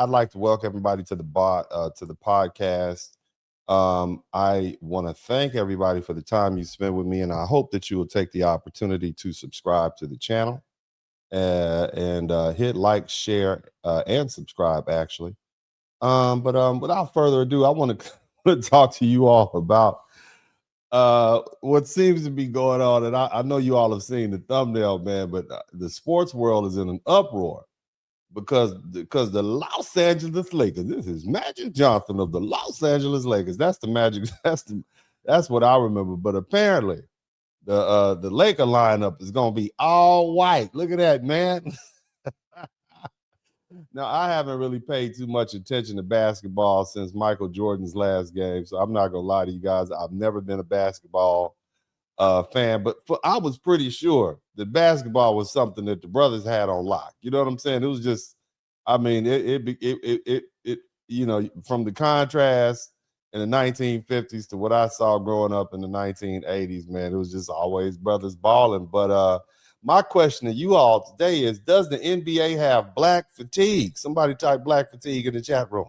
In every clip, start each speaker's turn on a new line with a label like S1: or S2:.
S1: I'd like to welcome everybody to the podcast. I want to thank everybody for the time you spent with me, and I hope that you will take the opportunity to subscribe to the channel and hit like, share, and subscribe. Actually, but without further ado, I want to talk to you all about what seems to be going on, and I know you all have seen the thumbnail, man. But the sports world is in an uproar because the Los Angeles Lakers. This is Magic Johnson of the Los Angeles Lakers. That's the Magic. That's what I remember. But apparently, the Laker lineup is gonna be all white. Look at that, man. Now I haven't really paid too much attention to basketball since Michael Jordan's last game, so I'm not gonna lie to you guys. I've never been a basketball fan, but I was pretty sure that basketball was something that the brothers had on lock. You know what I'm saying? It was just, I mean, you know, from the contrast in the 1950s to what I saw growing up in the 1980s, man, it was just always brothers balling. But my question to you all today is: does the NBA have black fatigue? Somebody type black fatigue in the chat room.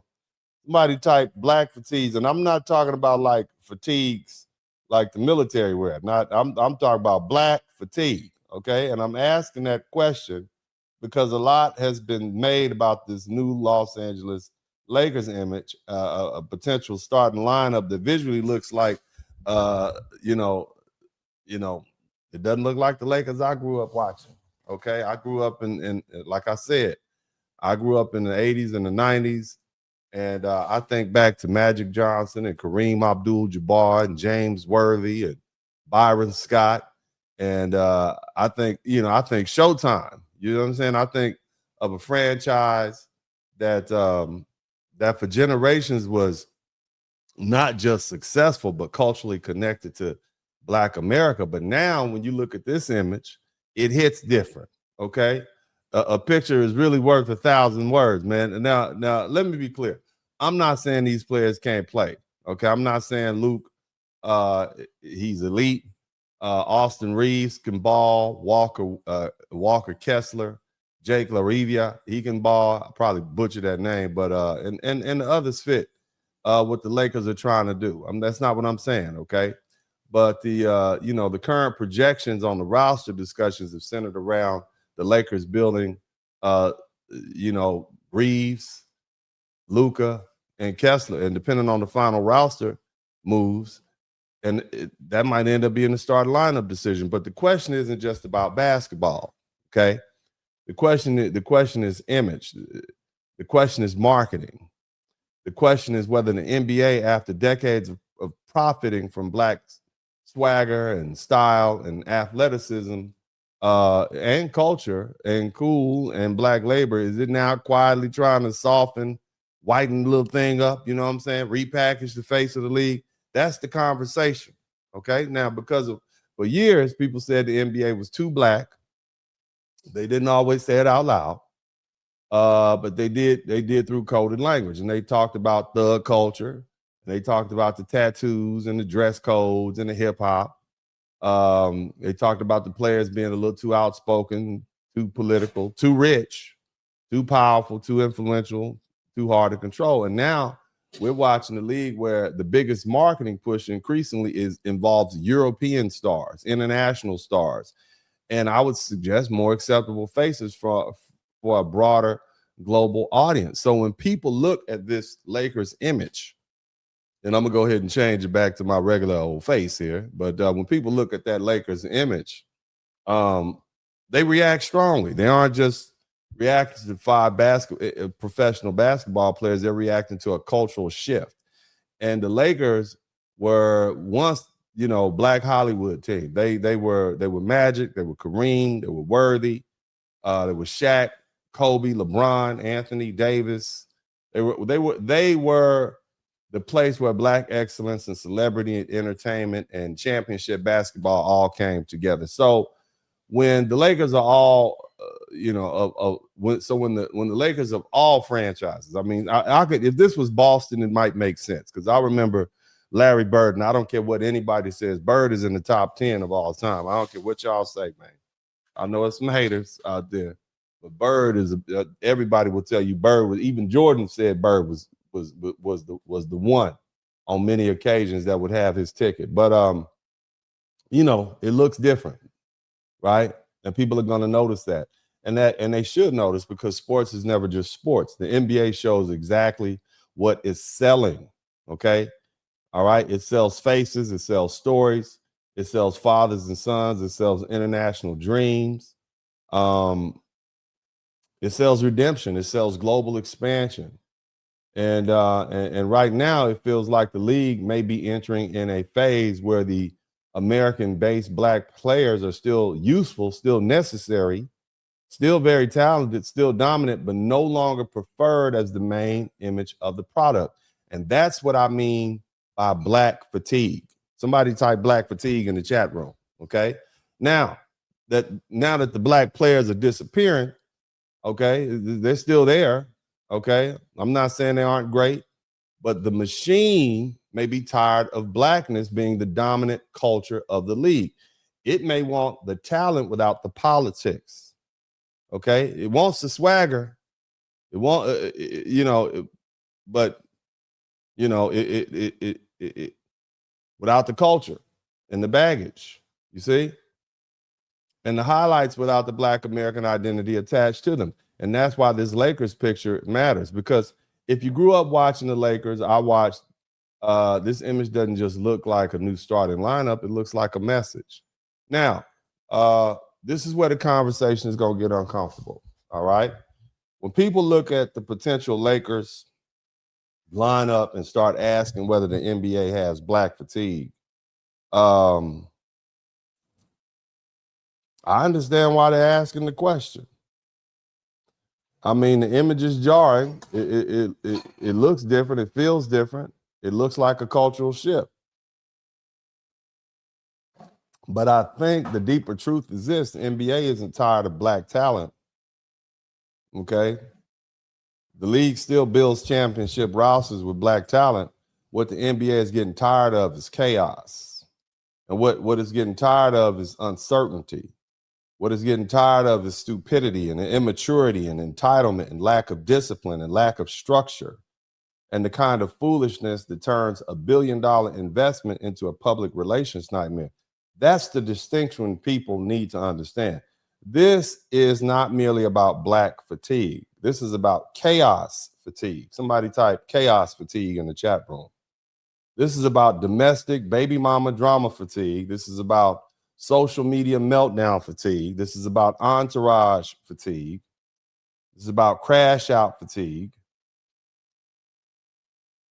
S1: Somebody type black fatigues, and I'm not talking about like fatigues like the military wear. Not I'm talking about black fatigue. Okay, and I'm asking that question because a lot has been made about this new Los Angeles Lakers image, a potential starting lineup that visually looks like, uh, you know, you know, it doesn't look like the Lakers I grew up watching. Okay, I grew up in like I said, I grew up in the 80s and the 90s. And I think back to Magic Johnson and Kareem Abdul-Jabbar and James Worthy and Byron Scott. And I think Showtime. You know what I'm saying? I think of a franchise that that for generations was not just successful, but culturally connected to Black America. But now when you look at this image, it hits different. Okay. A picture is really worth 1,000 words, man. And now let me be clear. I'm not saying these players can't play. Okay. I'm not saying Luke, he's elite. Austin Reeves can ball. Walker Kessler, Jake LaRivia, he can ball. I probably butchered that name, but and the others fit what the Lakers are trying to do. That's not what I'm saying, okay? But the current projections on the roster discussions have centered around the Lakers building, uh, Reeves, Luka, and Kessler, and depending on the final roster moves, and that might end up being the start lineup decision. But the question isn't just about basketball, okay? The question is image. The question is marketing. The question is whether the NBA, after decades of profiting from Black swagger and style and athleticism and culture and cool and Black labor, is it now quietly trying to soften, whiten the little thing up, you know what I'm saying, repackage the face of the league? That's the conversation, okay? Now, for years, people said the NBA was too Black. They didn't always say it out loud. But they did through coded language, and they talked about thug culture, and they talked about the tattoos and the dress codes and the hip hop. They talked about the players being a little too outspoken, too political, too rich, too powerful, too influential, too hard to control. And now we're watching the league where the biggest marketing push increasingly involves European stars, international stars, and I would suggest more acceptable faces for a broader global audience. So when people look at this Lakers image, and I'm gonna go ahead and change it back to my regular old face here, but when people look at that Lakers image, they react strongly. They aren't just reacting to five professional basketball players. They're reacting to a cultural shift. And the Lakers were once, Black Hollywood team. They were Magic, they were Kareem, they were Worthy, there was Shaq, Kobe, LeBron, Anthony Davis. They were the place where Black excellence and celebrity and entertainment and championship basketball all came together. So when the Lakers are all, when the Lakers of all franchises, I mean, I could, if this was Boston, it might make sense, because I remember Larry Bird, and I don't care what anybody says, Bird is in the top 10 of all time. I don't care what y'all say, man. I know it's some haters out there. But Bird is everybody will tell you Bird was, even Jordan said Bird was the one on many occasions that would have his ticket. But you know, it looks different, right? And people are going to notice that. And they should notice, because sports is never just sports. The NBA shows exactly what is selling. Okay. All right. It sells faces, it sells stories, it sells fathers and sons, it sells international dreams. It sells redemption, it sells global expansion. And right now it feels like the league may be entering in a phase where the American-based Black players are still useful, still necessary, still very talented, still dominant, but no longer preferred as the main image of the product. And that's what I mean by Black fatigue. Somebody type Black fatigue in the chat room, okay? Now that the Black players are disappearing, okay, they're still there, okay? I'm not saying they aren't great, but the machine may be tired of Blackness being the dominant culture of the league. It may want the talent without the politics. Okay, it wants the swagger. It won't, you know, but you know, it without the culture and the baggage. You see, and the highlights without the Black American identity attached to them. And that's why this Lakers picture matters, because if you grew up watching the Lakers, I watched. This image doesn't just look like a new starting lineup; it looks like a message. Now, this is where the conversation is going to get uncomfortable. All right. When people look at the potential Lakers lineup and start asking whether the NBA has Black fatigue, I understand why they're asking the question. I mean, the image is jarring. It looks different. It feels different. It looks like a cultural shift. But I think the deeper truth is this: the NBA isn't tired of Black talent. Okay. The league still builds championship rosters with Black talent. What the NBA is getting tired of is chaos. And what it's getting tired of is uncertainty. What it's getting tired of is stupidity and immaturity and entitlement and lack of discipline and lack of structure, and the kind of foolishness that turns $1 billion investment into a public relations nightmare. That's the distinction people need to understand. This is not merely about Black fatigue. This is about chaos fatigue. Somebody type chaos fatigue in the chat room. This is about domestic baby mama drama fatigue. This is about social media meltdown fatigue. This is about entourage fatigue. This is about crash out fatigue.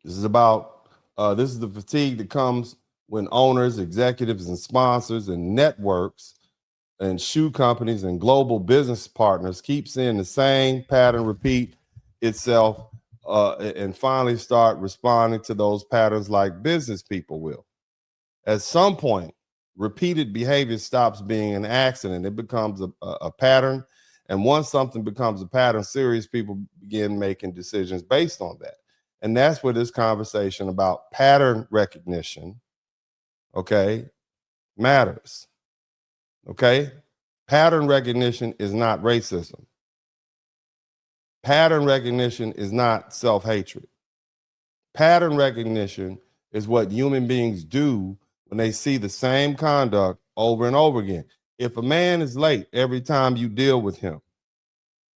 S1: This is about this is the fatigue that comes when owners, executives, and sponsors and networks and shoe companies and global business partners keep seeing the same pattern repeat itself, and finally start responding to those patterns like business people will. At some point, repeated behavior stops being an accident. It becomes a pattern. And once something becomes a pattern, serious people begin making decisions based on that. And that's where this conversation about pattern recognition, okay, matters. Okay? Pattern recognition is not racism. Pattern recognition is not self-hatred. Pattern recognition is what human beings do when they see the same conduct over and over again. If a man is late every time you deal with him,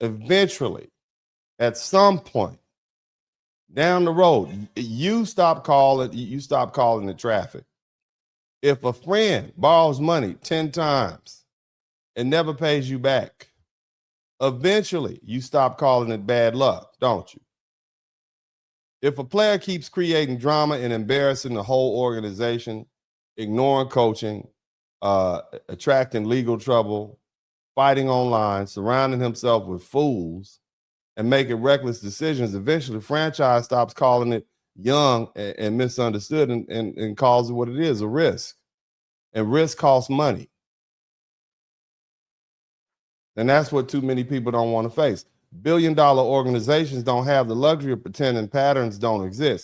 S1: eventually, at some point down the road, you stop calling the traffic. If a friend borrows money 10 times and never pays you back, eventually you stop calling it bad luck, don't you? If a player keeps creating drama and embarrassing the whole organization, ignoring coaching, attracting legal trouble, fighting online, surrounding himself with fools, and making reckless decisions, eventually franchise stops calling it young and misunderstood and calls it what it is, a risk. And risk costs money. And that's what too many people don't want to face. $1 billion organizations don't have the luxury of pretending patterns don't exist.